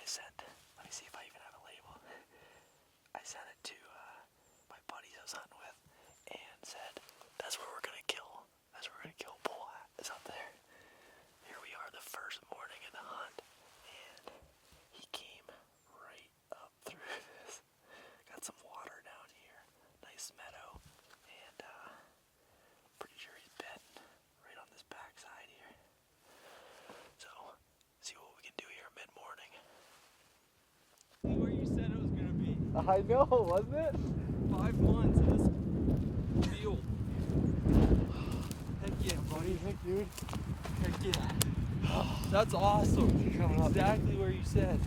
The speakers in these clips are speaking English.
I sent, let me see if I even have a label. I sent it to my buddies I was hunting with and said, that's where we're going to kill. That's where we're going to kill bull. It's up there. Here we are the first morning of the hunt. And he came right up through this. Got some water down here. Nice meadow. And pretty sure he's been right on this backside here. So, see what we can do here mid-morning. Where you said it was going to be. I know, wasn't it? 5 months in this field. Heck yeah, What do buddy. you think, dude? Heck yeah. That's awesome. Exactly where you said.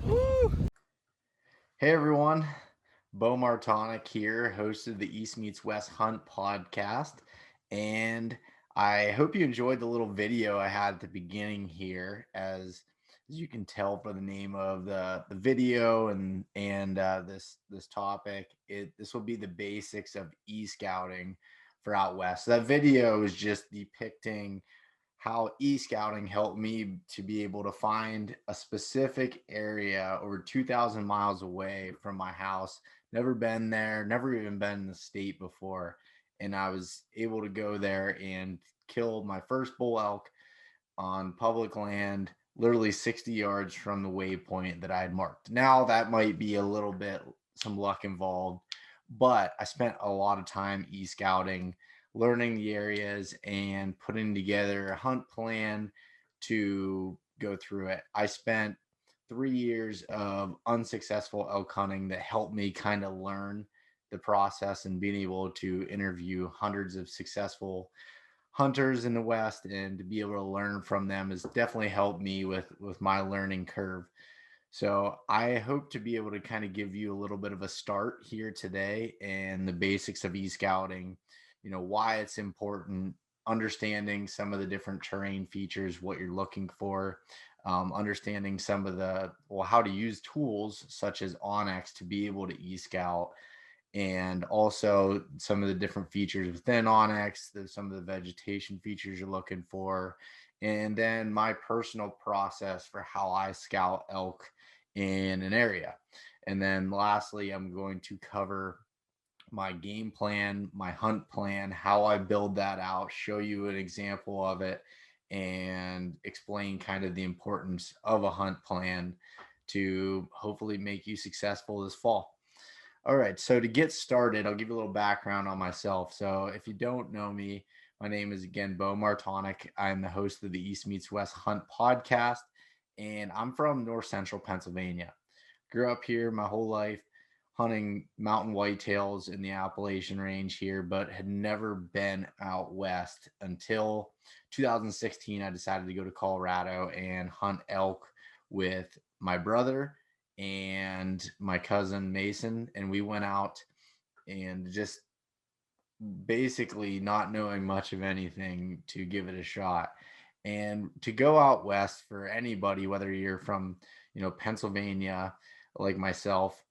Woo! Hey everyone, Beau Martonik here, host of the East Meets West Hunt podcast, and I hope you enjoyed the little video I had at the beginning here. As you can tell from the name of the video and this topic, this will be the basics of e-scouting for out west. So that video is just depicting how e-scouting helped me to be able to find a specific area over 2,000 miles away from my house. Never been there, never even been in the state before. And I was able to go there and kill my first bull elk on public land, literally 60 yards from the waypoint that I had marked. Now that might be a little bit some luck involved, but I spent a lot of time e-scouting, learning the areas and putting together a hunt plan to go through it. I spent 3 years of unsuccessful elk hunting that helped me kind of learn the process, and being able to interview hundreds of successful hunters in the West and to be able to learn from them has definitely helped me with my learning curve. So I hope to be able to kind of give you a little bit of a start here today and the basics of e-scouting, why it's important, understanding some of the different terrain features, what you're looking for, understanding some of how to use tools such as Onyx to be able to e-scout, and also some of the different features within Onyx, some of the vegetation features you're looking for, and then my personal process for how I scout elk in an area. And then lastly, I'm going to cover my game plan, my hunt plan, how I build that out, show you an example of it, and explain kind of the importance of a hunt plan to hopefully make you successful this fall. All right, so to get started, I'll give you a little background on myself. So if you don't know me, my name is again Beau Martonik. I'm the host of the East Meets West Hunt podcast, and I'm from North Central Pennsylvania. Grew up here my whole life, hunting mountain whitetails in the Appalachian Range here, but had never been out west until 2016. I decided to go to Colorado and hunt elk with my brother and my cousin Mason, and we went out and just basically not knowing much of anything to give it a shot. And to go out west for anybody, whether you're from Pennsylvania like myself,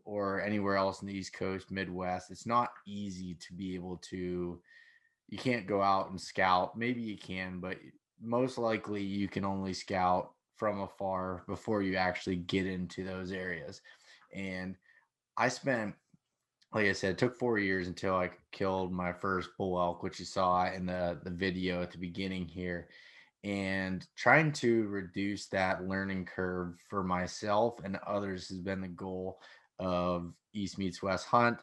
or anywhere else in the East Coast, Midwest, it's not easy to be able to. You can't go out and scout. Maybe you can, but most likely you can only scout from afar before you actually get into those areas. And I spent, like I said, it took 4 years until I killed my first bull elk, which you saw in the video at the beginning here. And trying to reduce that learning curve for myself and others has been the goal of East Meets West Hunt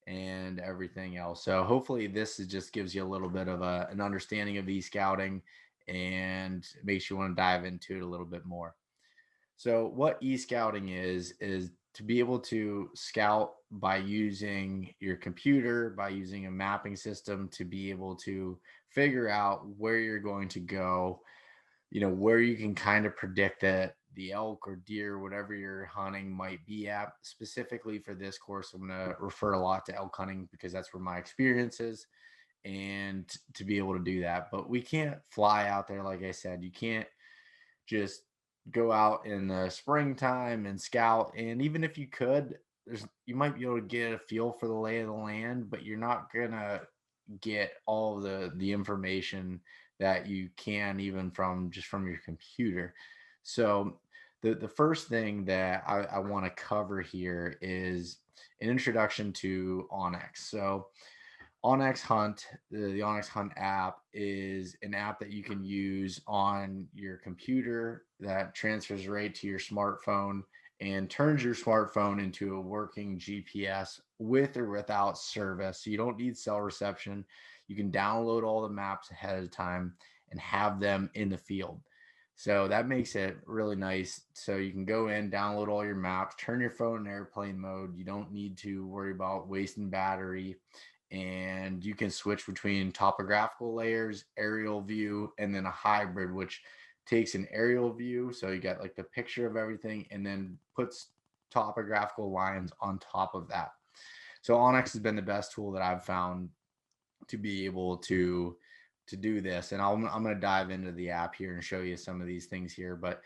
and everything else. So hopefully this just gives you a little bit of an understanding of e-scouting and makes you want to dive into it a little bit more. So what e-scouting is to be able to scout by using your computer, by using a mapping system to be able to figure out where you're going to go, where you can kind of predict that the elk or deer, whatever you're hunting, might be at. Specifically for this course, I'm going to refer a lot to elk hunting because that's where my experience is, and to be able to do that. But we can't fly out there. Like I said, you can't just go out in the springtime and scout. And even if you could, you might be able to get a feel for the lay of the land, but you're not gonna get all the information that you can even from your computer. So the first thing that I want to cover here is an introduction to Onyx. So Onyx Hunt, the Onyx Hunt app is an app that you can use on your computer that transfers right to your smartphone and turns your smartphone into a working GPS with or without service. So you don't need cell reception. You can download all the maps ahead of time and have them in the field. So that makes it really nice. So you can go in, download all your maps, turn your phone in airplane mode. You don't need to worry about wasting battery, and you can switch between topographical layers, aerial view, and then a hybrid, which takes an aerial view. So you get like the picture of everything and then puts topographical lines on top of that. So Onyx has been the best tool that I've found to be able to do this. And I'm going to dive into the app here and show you some of these things here. But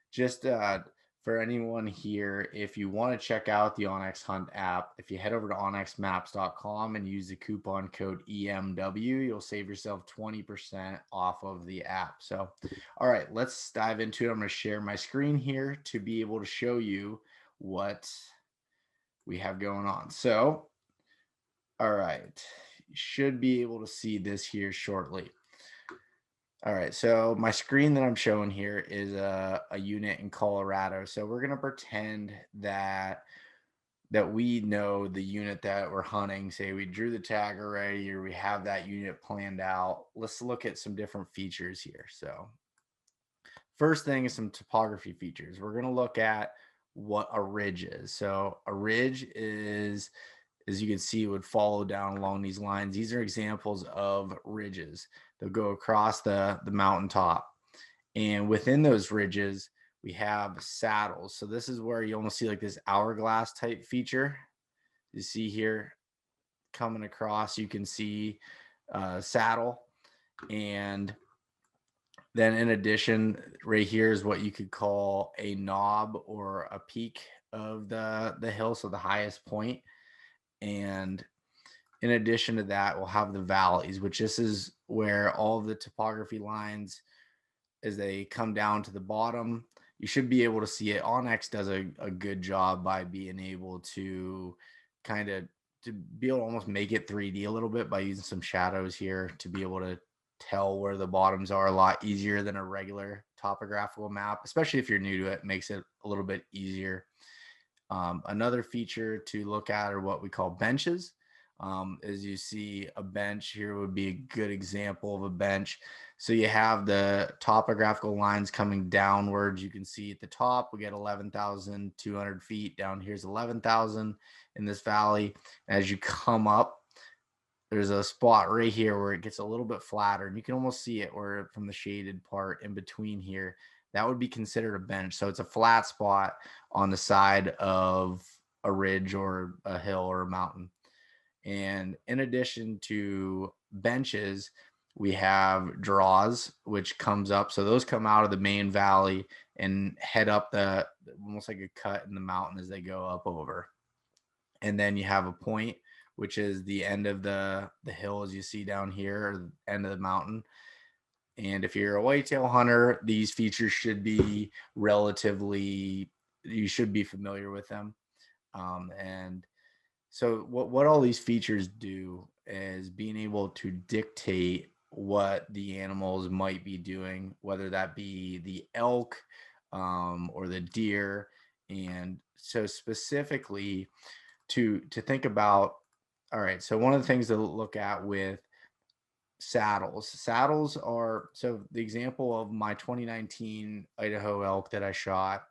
just for anyone here, if you want to check out the Onyx Hunt app, if you head over to onyxmaps.com and use the coupon code EMW, you'll save yourself 20% off of the app. So, all right, let's dive into it. I'm going to share my screen here to be able to show you what we have going on. So, all right, you should be able to see this here shortly. All right, so my screen that I'm showing here is a unit in Colorado. So we're gonna pretend that we know the unit that we're hunting. Say we drew the tag already, or we have that unit planned out. Let's look at some different features here. So first thing is some topography features. We're gonna look at what a ridge is. So a ridge is, as you can see, would follow down along these lines. These are examples of ridges. They'll go across the mountaintop. And within those ridges, we have saddles. So this is where you almost see like this hourglass type feature. You see here coming across, you can see saddle. And then in addition, right here is what you could call a knob or a peak of the hill, so the highest point. And in addition to that, we'll have the valleys, which this is where all of the topography lines, as they come down to the bottom, you should be able to see it. Onyx does a good job by being able to kind of to be able to almost make it 3D a little bit by using some shadows here to be able to tell where the bottoms are a lot easier than a regular topographical map, especially if you're new to it, makes it a little bit easier. Another feature to look at are what we call benches. As you see, a bench here would be a good example of a bench. So you have the topographical lines coming downwards. You can see at the top, we get 11,200 feet. Down here's 11,000 in this valley. As you come up, there's a spot right here where it gets a little bit flatter, and you can almost see it where from the shaded part in between here, that would be considered a bench. So it's a flat spot on the side of a ridge or a hill or a mountain. And in addition to benches, we have draws, which comes up. So those come out of the main valley and head up the almost like a cut in the mountain as they go up over. And then you have a point, which is the end of the hill, as you see down here, or the end of the mountain. And if you're a whitetail hunter, these features should be relatively, you should be familiar with them. And so what all these features do is being able to dictate what the animals might be doing, whether that be the elk or the deer. And so specifically to think about, all right, so one of the things to look at with saddles are, so the example of my 2019 Idaho elk that I shot,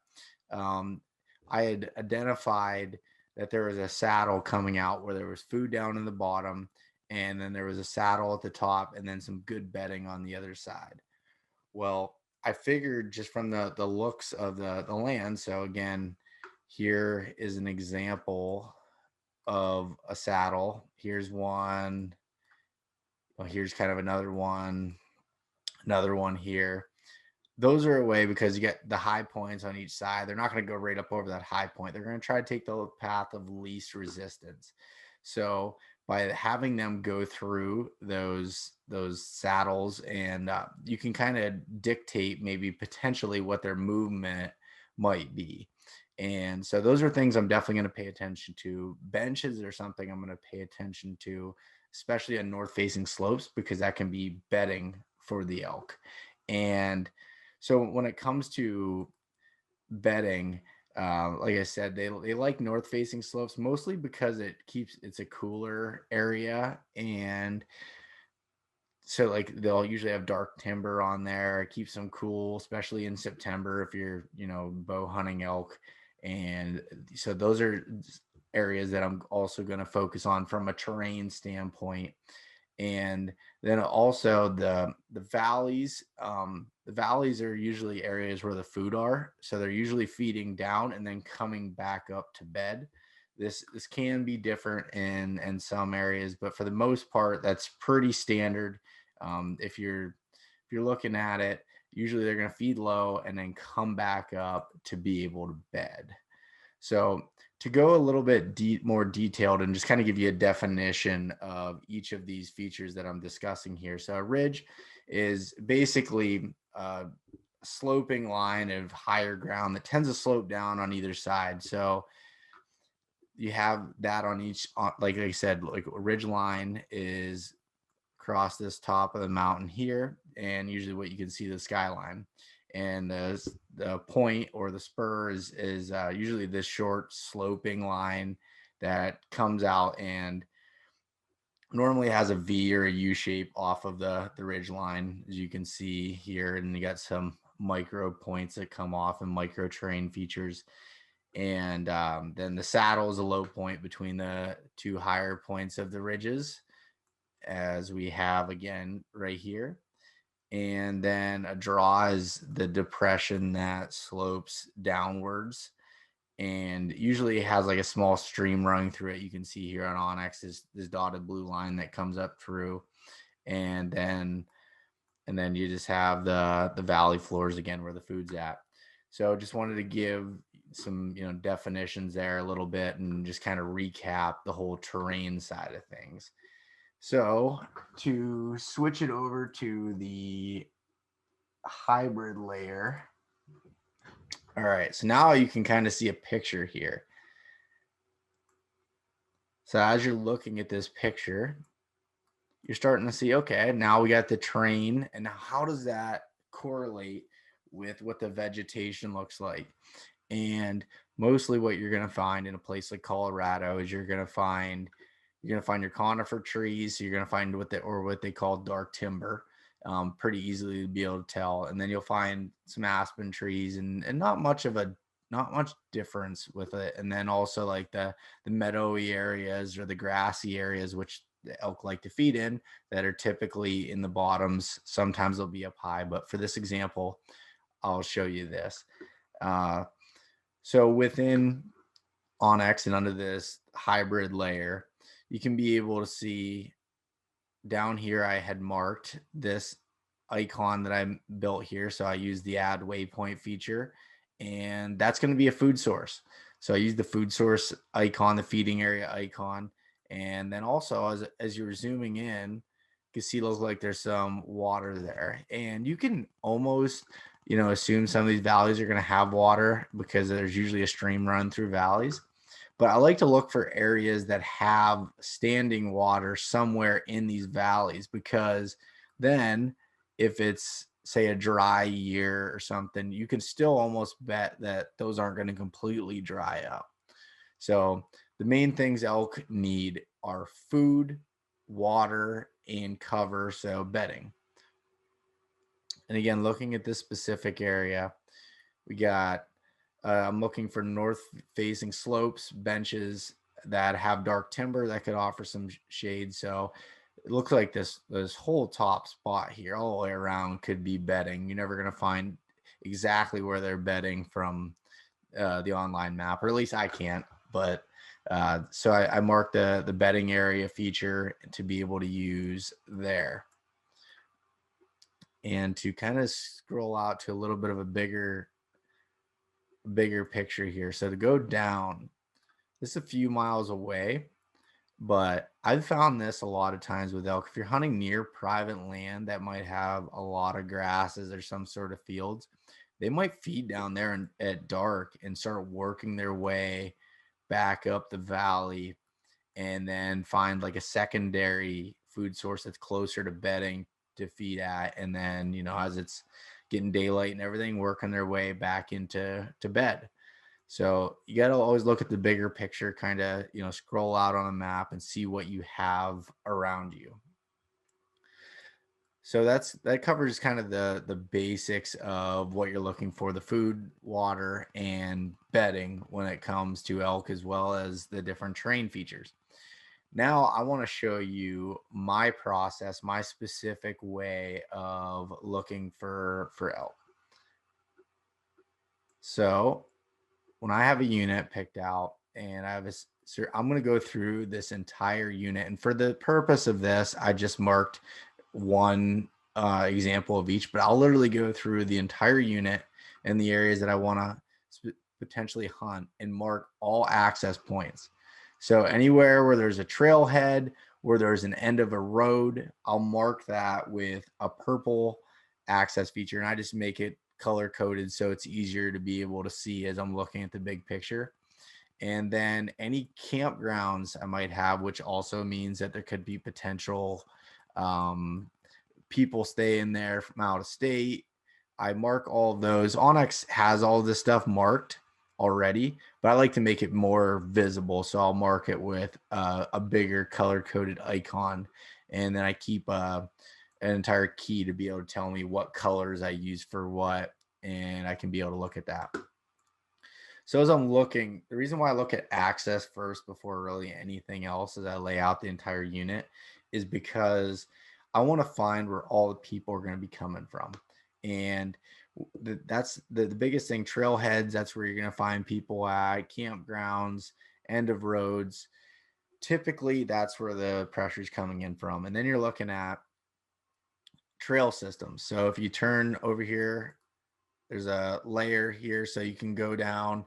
I had identified that there was a saddle coming out where there was food down in the bottom, and then there was a saddle at the top, and then some good bedding on the other side. Well, I figured just from the looks of the land. So again, here is an example of a saddle. Here's one. Well, here's kind of another one here. Those are away because you get the high points on each side. They're not going to go right up over that high point. They're going to try to take the path of least resistance. So by having them go through those saddles, and you can kind of dictate maybe potentially what their movement might be. And so those are things I'm definitely going to pay attention to. Benches are something I'm going to pay attention to, especially on north facing slopes, because that can be bedding for the elk. And so when it comes to bedding, like I said, they like north facing slopes mostly because it's a cooler area. And so like they'll usually have dark timber on there. It keeps them cool, especially in September if you're, bow hunting elk. And so those are areas that I'm also going to focus on from a terrain standpoint. And then also the valleys. The valleys are usually areas where the food are, so they're usually feeding down and then coming back up to bed. This can be different in some areas, but for the most part, that's pretty standard. If you're looking at it, usually they're going to feed low and then come back up to be able to bed. So to go a little bit more detailed and just kind of give you a definition of each of these features that I'm discussing here. So a ridge is basically a sloping line of higher ground that tends to slope down on either side. So you have that on each, like I said, like a ridge line is across this top of the mountain here, and usually what you can see the skyline. And the point or the spur is usually this short sloping line that comes out and normally has a V or a U shape off of the ridge line, as you can see here. And you got some micro points that come off and micro terrain features. And then the saddle is a low point between the two higher points of the ridges, as we have again right here. And then a draw is the depression that slopes downwards and usually it has like a small stream running through it. You can see here on Onyx this dotted blue line that comes up through. And then you just have the valley floors again where the food's at. So just wanted to give some definitions there a little bit and just kind of recap the whole terrain side of things. So to switch it over to the hybrid layer. All right, so now you can kind of see a picture here. So as you're looking at this picture, you're starting to see, okay, now we got the terrain, and how does that correlate with what the vegetation looks like? And mostly what you're going to find in a place like Colorado is you're going to find your conifer trees. So you're going to find what they call dark timber, pretty easily to be able to tell. And then you'll find some aspen trees and not much difference with it. And then also like the meadowy areas or the grassy areas, which the elk like to feed in, that are typically in the bottoms. Sometimes they'll be up high, but for this example, I'll show you this. So within Onyx and under this hybrid layer, you can be able to see down here, I had marked this icon that I built here. So I use the add waypoint feature, and that's going to be a food source. So I use the food source icon, the feeding area icon. And then also as you're zooming in, you can see looks like there's some water there. And you can almost, assume some of these valleys are going to have water because there's usually a stream run through valleys. But I like to look for areas that have standing water somewhere in these valleys, because then if it's, say, a dry year or something, you can still almost bet that those aren't going to completely dry up. So the main things elk need are food, water, and cover, so bedding. And again, looking at this specific area, we got I'm looking for north facing slopes, benches that have dark timber that could offer some shade. So it looks like this whole top spot here all the way around could be bedding. You're never going to find exactly where they're bedding from the online map, or at least I can't. But so I marked the bedding area feature to be able to use there. And to kind of scroll out to a little bit of a bigger picture here. So to go down, this is a few miles away, But I've found this a lot of times with elk. If you're hunting near private land that might have a lot of grasses or some sort of fields, they might feed down there at dark and start working their way back up the valley and then find like a secondary food source that's closer to bedding to feed at. And then, as it's getting daylight and everything, working their way back into bed. So you got to always look at the bigger picture, kind of, scroll out on a map and see what you have around you. So that covers kind of the basics of what you're looking for, the food, water, and bedding when it comes to elk, as well as the different terrain features. Now I want to show you my process, my specific way of looking for elk. So when I have a unit picked out and I'm going to go through this entire unit. And for the purpose of this, I just marked one example of each, but I'll literally go through the entire unit and the areas that I want to potentially hunt and mark all access points. So anywhere where there's a trailhead, where there's an end of a road, I'll mark that with a purple access feature, and I just make it color coded so it's easier to be able to see as I'm looking at the big picture. And then any campgrounds I might have, which also means that there could be potential people staying there from out of state. I mark all of those. Onyx has all this stuff marked already, but I like to make it more visible. So I'll mark it with a bigger color coded icon. And then I keep an entire key to be able to tell me what colors I use for what. And I can be able to look at that. So as I'm looking, the reason why I look at access first before really anything else as I lay out the entire unit is because I want to find where all the people are going to be coming from. And that's the biggest thing. Trailheads, that's where you're going to find people at. Campgrounds, end of roads. Typically, that's where the pressure is coming in from. And then you're looking at trail systems. So if you turn over here, there's a layer here so you can go down.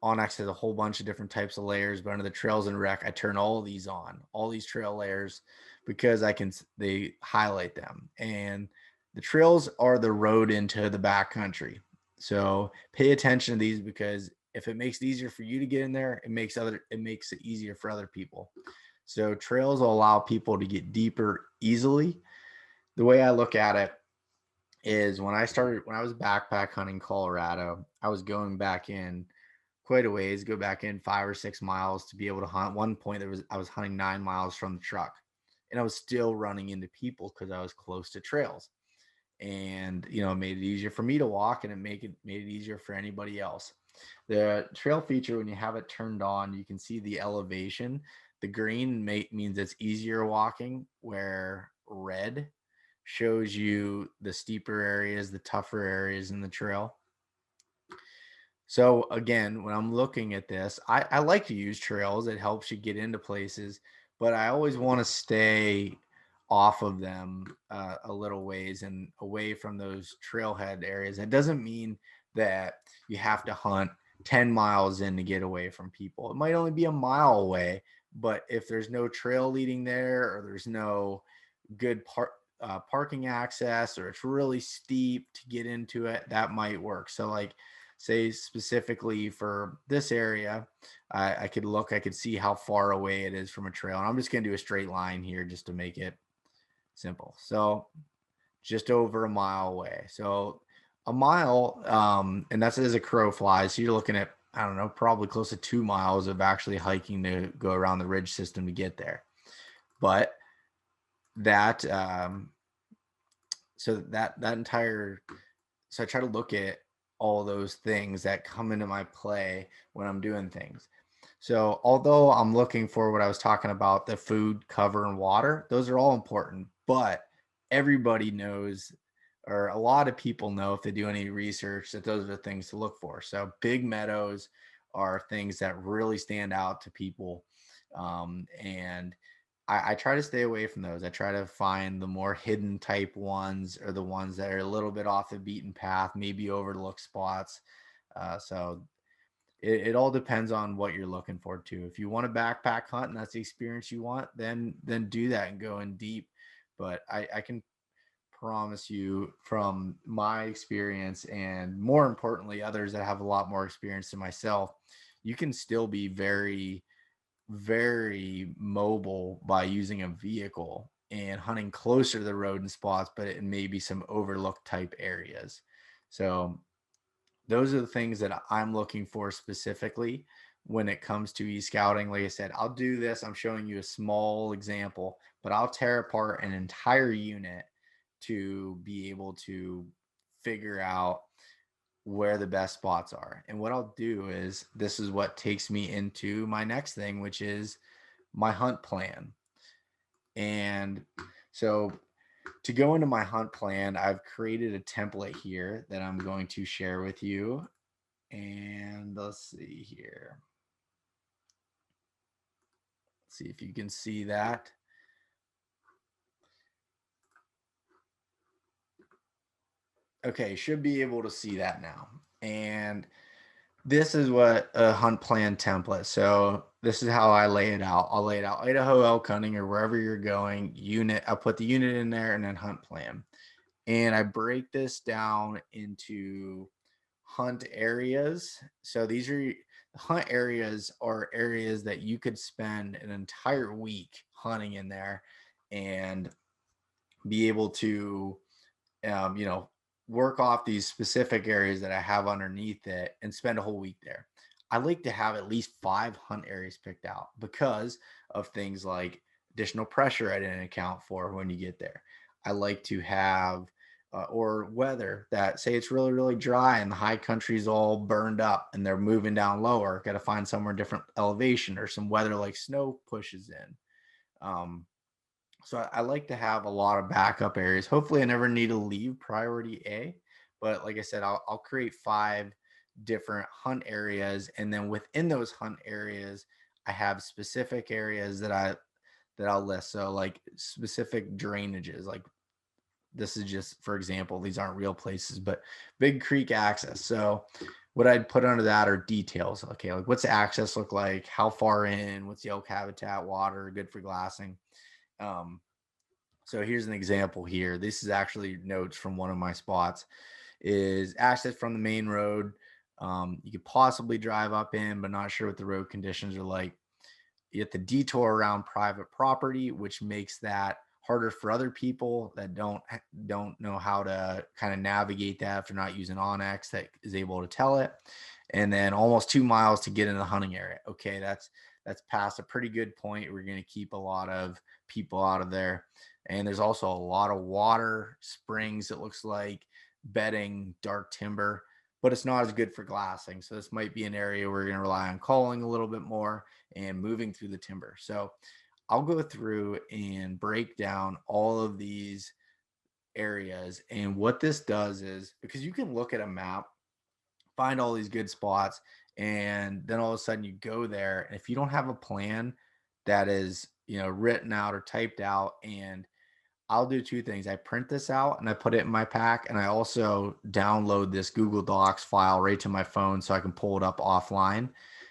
Onyx has a whole bunch of different types of layers, but under the trails and rec, I turn all these on, all these trail layers, because they highlight them. And the trails are the road into the backcountry. So pay attention to these, because if it makes it easier for you to get in there, it makes it easier for other people. So trails will allow people to get deeper easily. The way I look at it is when I was backpack hunting Colorado, I was going back in quite a ways, go back in 5 or 6 miles to be able to hunt. At one point I was hunting 9 miles from the truck, and I was still running into people because I was close to trails. And it made it easier for me to walk, and it made it easier for anybody else. The trail feature, when you have it turned on, you can see the elevation. The green means it's easier walking, where red shows you the steeper areas, the tougher areas in the trail. So again, when I'm looking at this, I like to use trails. It helps you get into places, but I always want to stay off of them a little ways and away from those trailhead areas. It doesn't mean that you have to hunt 10 miles in to get away from people. It might only be a mile away, but if there's no trail leading there, or there's no good parking access, or it's really steep to get into it, that might work. So like, say specifically for this area, I could see how far away it is from a trail. And I'm just going to do a straight line here just to make it simple. So just over a mile away. So a mile, and that's as a crow flies. So you're looking at, I don't know, probably close to 2 miles of actually hiking to go around the ridge system to get there. But that, so I try to look at all those things that come into my play when I'm doing things. So although I'm looking for what I was talking about, the food, cover, and water, those are all important, but everybody knows, or a lot of people know if they do any research, that those are the things to look for. So big meadows are things that really stand out to people. And I try to stay away from those. I try to find the more hidden type ones, or the ones that are a little bit off the beaten path, maybe overlooked spots. So it all depends on what you're looking for too. If you want to backpack hunt and that's the experience you want, then do that and go in deep. But I can promise you from my experience, and more importantly others that have a lot more experience than myself, you can still be very, very mobile by using a vehicle and hunting closer to the rodent spots, but it may be some overlooked type areas. So those are the things that I'm looking for specifically when it comes to e-scouting. Like I said, I'll do this. I'm showing you a small example, but I'll tear apart an entire unit to be able to figure out where the best spots are. And what I'll do is, this is what takes me into my next thing, which is my hunt plan. And so to go into my hunt plan, I've created a template here that I'm going to share with you. And let's see here. Let's see if you can see that. Okay, should be able to see that now. And this is what a hunt plan template. So this is how I lay it out. I'll lay it out Idaho elk hunting or wherever you're going, unit. I'll put the unit in there and then hunt plan. And I break this down into hunt areas. So these are hunt areas, are areas that you could spend an entire week hunting in there and be able to, you know, work off these specific areas that I have underneath it and spend a whole week there. I like to have at least 5 hunt areas picked out because of things like additional pressure I didn't account for when you get there. I like to have or weather that, say it's really, really dry and the high country is all burned up and they're moving down lower. Got to find somewhere different elevation, or some weather like snow pushes in. So I like to have a lot of backup areas. Hopefully, I never need to leave priority A. But like I said, I'll create 5 different hunt areas, and then within those hunt areas, I have specific areas that I'll list. So like specific drainages, like this is just for example, these aren't real places, but big creek access. So what I'd put under that are details. Okay, like what's the access look like? How far in? What's the elk habitat? Water, good for glassing. Um, so here's an example here. This is actually notes from one of my spots. Is access from the main road. You could possibly drive up in, but not sure what the road conditions are like. You get the detour around private property, which makes that harder for other people that don't know how to kind of navigate that if they're not using Onyx that is able to tell it. And then almost 2 miles to get in the hunting area. Okay, that's past a pretty good point. We're going to keep a lot of people out of there. And there's also a lot of water, springs, it looks like, bedding, dark timber, but it's not as good for glassing. So this might be an area where we're going to rely on calling a little bit more and moving through the timber. So I'll go through and break down all of these areas. And what this does is, because you can look at a map, find all these good spots, and then all of a sudden you go there. And if you don't have a plan that is, you know, written out or typed out, and I'll do 2 things. I print this out and I put it in my pack, and I also download this Google Docs file right to my phone so I can pull it up offline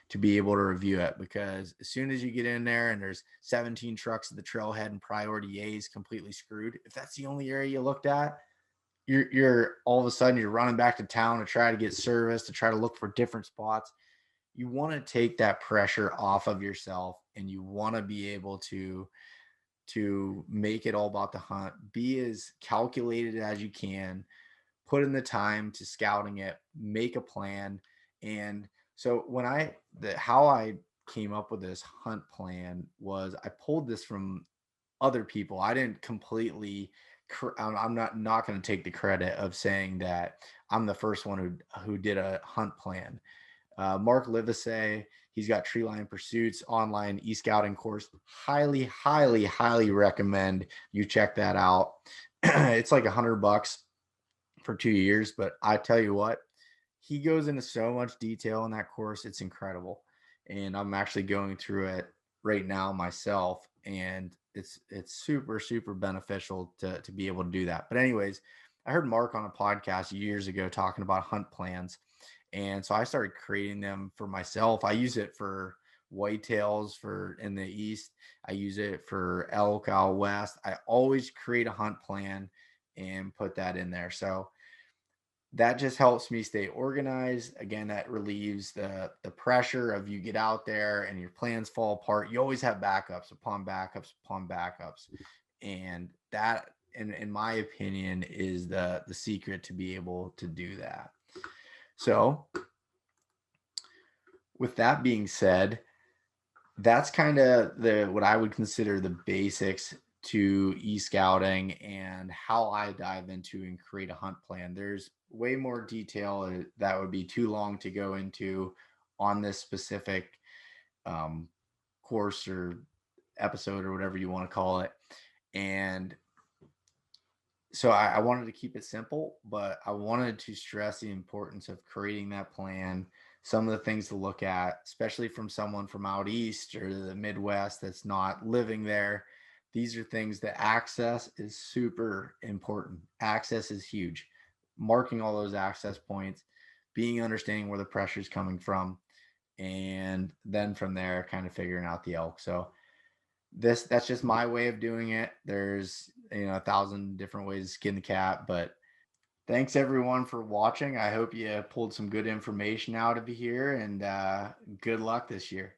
to be able to review it. Because as soon as you get in there and there's 17 trucks at the trailhead and priority A is completely screwed, if that's the only area you looked at, you're all of a sudden you're running back to town to try to get service, to try to look for different spots. You want to take that pressure off of yourself, and you want to be able to make it all about the hunt. Be as calculated as you can, put in the time to scouting it, make a plan. And so when how I came up with this hunt plan was, I pulled this from other people. I didn't completely, I'm not going to take the credit of saying that I'm the first one who did a hunt plan. Mark Livesey, he's got Tree Line Pursuits online e-scouting course. Highly, highly, highly recommend you check that out. It's like $100 for 2 years, but I tell you what, he goes into so much detail in that course. It's incredible. And I'm actually going through it right now myself, and it's super, super beneficial to be able to do that. But anyways, I heard Mark on a podcast years ago talking about hunt plans. And so I started creating them for myself. I use it for whitetails for in the east. I use it for elk out west. I always create a hunt plan and put that in there. So that just helps me stay organized. Again, that relieves the pressure of you get out there and your plans fall apart. You always have backups upon backups upon backups. And that in my opinion is the secret to be able to do that. So with that being said, that's kind of the what I would consider the basics to e-scouting and how I dive into and create a hunt plan. There's way more detail that would be too long to go into on this specific um, course or episode or whatever you want to call it. And so I wanted to keep it simple, but I wanted to stress the importance of creating that plan, some of the things to look at, especially from someone from out east or the Midwest that's not living there. These are things that access is super important. Access is huge. Marking all those access points, being understanding where the pressure is coming from, and then from there, kind of figuring out the elk. So that's just my way of doing it. There's 1,000 different ways to skin the cat, but thanks everyone for watching. I hope you pulled some good information out of here, and good luck this year.